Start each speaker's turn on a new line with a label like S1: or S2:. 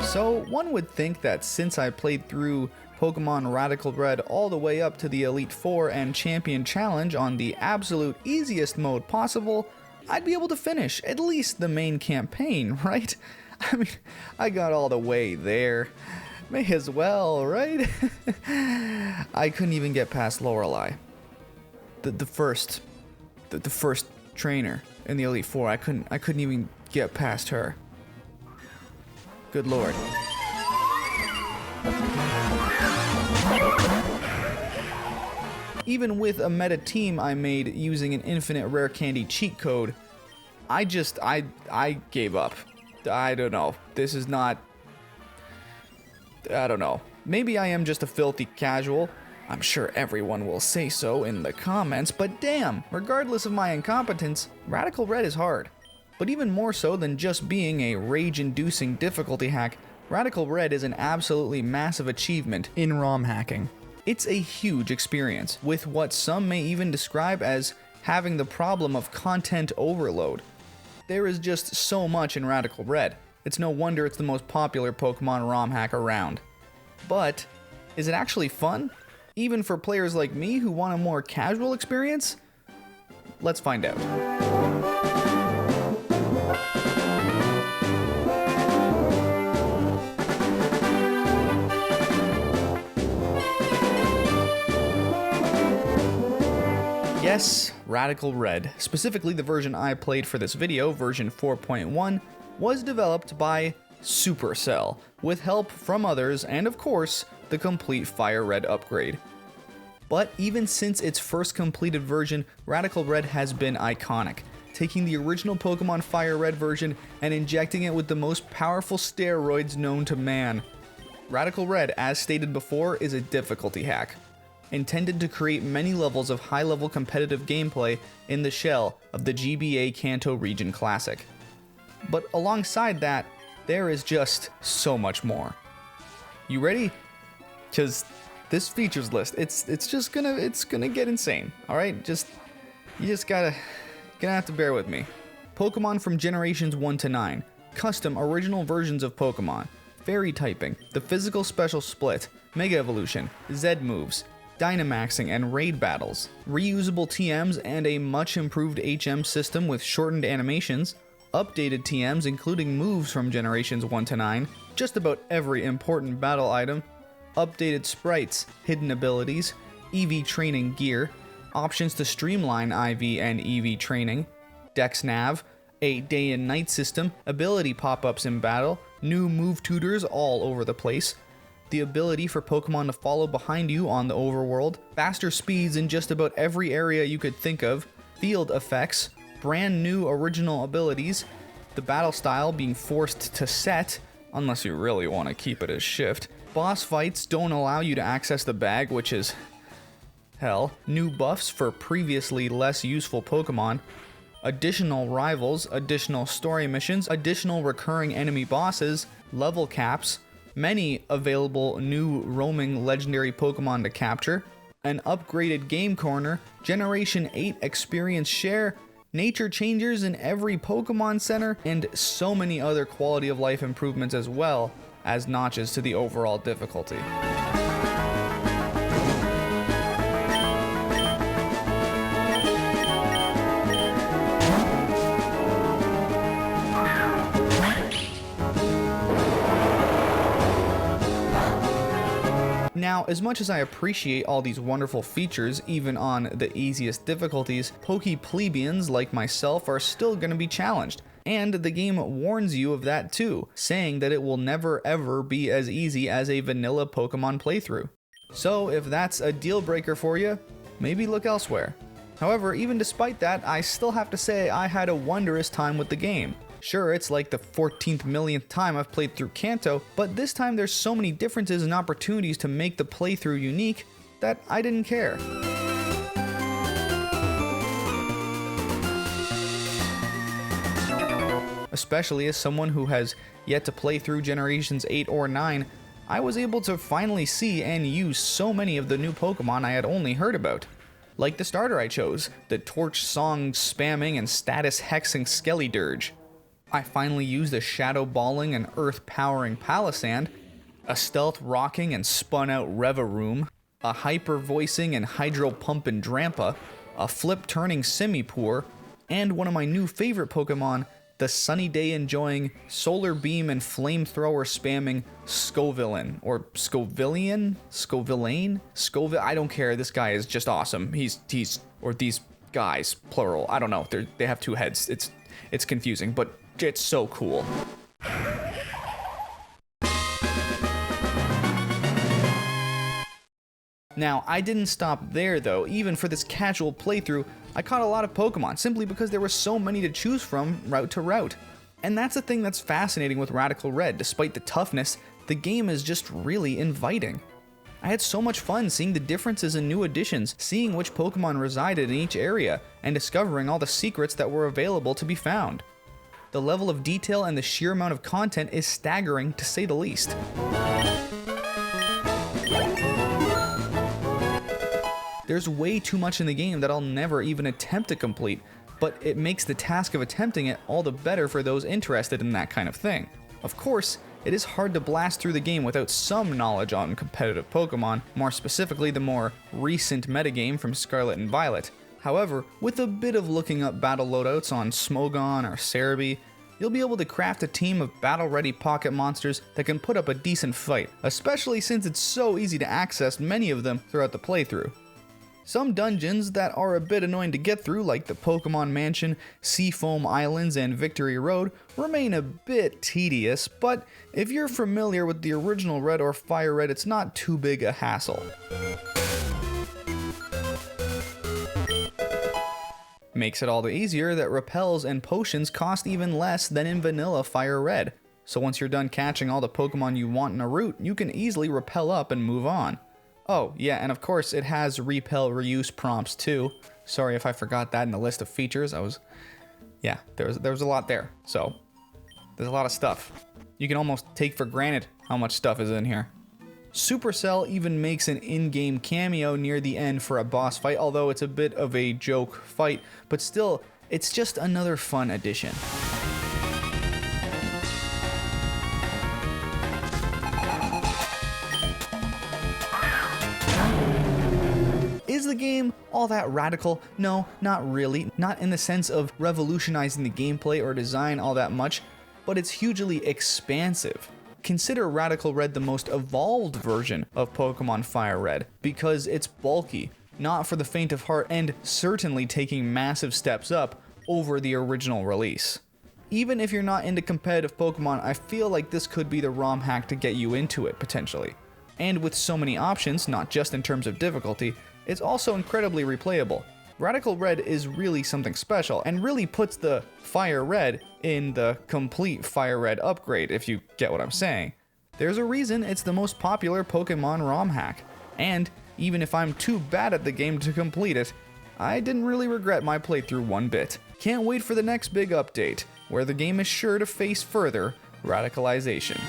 S1: So one would think that since I played through Pokemon Radical Red all the way up to the Elite Four and Champion Challenge on the absolute easiest mode possible, I'd be able to finish at least the main campaign, right? I mean, I got all the way there. May as well, right? I couldn't even get past Lorelai. The first trainer in the Elite Four. I couldn't even get past her. Good lord. Even with a meta team I made using an infinite rare candy cheat code, I gave up. I don't know. This is not... I don't know. Maybe I am just a filthy casual. I'm sure everyone will say so in the comments, but damn, regardless of my incompetence, Radical Red is hard. But even more so than just being a rage-inducing difficulty hack, Radical Red is an absolutely massive achievement in ROM hacking. It's a huge experience, with what some may even describe as having the problem of content overload. There is just so much in Radical Red. It's no wonder it's the most popular Pokemon ROM hack around. But, is it actually fun? Even for players like me who want a more casual experience? Let's find out. Yes, Radical Red, specifically the version I played for this video, version 4.1, was developed by Supercell, with help from others and of course, the complete Fire Red upgrade. But even since its first completed version, Radical Red has been iconic, taking the original Pokemon Fire Red version and injecting it with the most powerful steroids known to man. Radical Red, as stated before, is a difficulty hack, intended to create many levels of high-level competitive gameplay in the shell of the GBA Kanto Region Classic. But alongside that, there is just so much more. You ready? 'Cause this features list, it's gonna get insane. All right, you just gonna have to bear with me. Pokemon from generations 1 to 9, custom original versions of Pokemon, fairy typing, the physical special split, Mega Evolution, Z moves, Dynamaxing and raid battles, reusable TMs and a much improved HM system with shortened animations, updated TMs including moves from generations 1 to 9, just about every important battle item, updated sprites, hidden abilities, EV training gear, options to streamline IV and EV training, Dex Nav, a day and night system, ability pop-ups in battle, new move tutors all over the place, the ability for Pokemon to follow behind you on the overworld, faster speeds in just about every area you could think of, field effects, brand new original abilities, the battle style being forced to set, unless you really want to keep it as shift, boss fights don't allow you to access the bag, which is hell, new buffs for previously less useful Pokemon, additional rivals, additional story missions, additional recurring enemy bosses, level caps, many available new roaming legendary Pokemon to capture, an upgraded game corner, Generation 8 experience share, nature changers in every Pokemon Center, and so many other quality of life improvements as well as notches to the overall difficulty. Now, as much as I appreciate all these wonderful features, even on the easiest difficulties, Poke plebeians like myself are still going to be challenged. And the game warns you of that too, saying that it will never ever be as easy as a vanilla Pokemon playthrough. So if that's a deal breaker for you, maybe look elsewhere. However, even despite that, I still have to say I had a wondrous time with the game. Sure, it's like the 14th millionth time I've played through Kanto, but this time there's so many differences and opportunities to make the playthrough unique that I didn't care. Especially as someone who has yet to play through generations 8 or 9, I was able to finally see and use so many of the new Pokemon I had only heard about. Like the starter I chose, the torch song spamming and status hexing Skelly Dirge. I finally used a shadow balling and earth powering palisand, a stealth rocking and spun out Revaroom, a hyper voicing and hydro pumping Drampa, a flip turning Simipour, and one of my new favorite Pokemon, the sunny day enjoying, solar beam and flamethrower spamming Scovillain, or Scovillian? Scovillane? I don't care, this guy is just awesome. Or these guys, plural, I don't know, they have two heads, it's confusing, but it's so cool. Now, I didn't stop there though. Even for this casual playthrough, I caught a lot of Pokemon simply because there were so many to choose from route to route. And that's the thing that's fascinating with Radical Red. Despite the toughness, the game is just really inviting. I had so much fun seeing the differences in new additions, seeing which Pokemon resided in each area, and discovering all the secrets that were available to be found. The level of detail and the sheer amount of content is staggering to say the least. There's way too much in the game that I'll never even attempt to complete, but it makes the task of attempting it all the better for those interested in that kind of thing. Of course, it is hard to blast through the game without some knowledge on competitive Pokemon, more specifically the more recent metagame from Scarlet and Violet. However, with a bit of looking up battle loadouts on Smogon or Cerebi, you'll be able to craft a team of battle-ready pocket monsters that can put up a decent fight, especially since it's so easy to access many of them throughout the playthrough. Some dungeons that are a bit annoying to get through, like the Pokemon Mansion, Seafoam Islands, and Victory Road, remain a bit tedious, but if you're familiar with the original Red or Fire Red, it's not too big a hassle. Makes it all the easier that repels and potions cost even less than in vanilla Fire Red, so once you're done catching all the Pokemon you want in a route, you can easily repel up and move on. Oh, yeah, and of course it has repel reuse prompts too. Sorry if I forgot that in the list of features. There was a lot there. So, there's a lot of stuff. You can almost take for granted how much stuff is in here. Supercell even makes an in-game cameo near the end for a boss fight, although it's a bit of a joke fight, but still, it's just another fun addition. Is the game all that radical? No, not really. Not in the sense of revolutionizing the gameplay or design all that much, but it's hugely expansive. Consider Radical Red the most evolved version of Pokemon Fire Red, because it's bulky, not for the faint of heart, and certainly taking massive steps up over the original release. Even if you're not into competitive Pokemon, I feel like this could be the ROM hack to get you into it, potentially. And with so many options, not just in terms of difficulty, it's also incredibly replayable. Radical Red is really something special, and really puts the Fire Red in the complete Fire Red upgrade, if you get what I'm saying. There's a reason it's the most popular Pokemon ROM hack, and even if I'm too bad at the game to complete it, I didn't really regret my playthrough one bit. Can't wait for the next big update, where the game is sure to face further radicalization.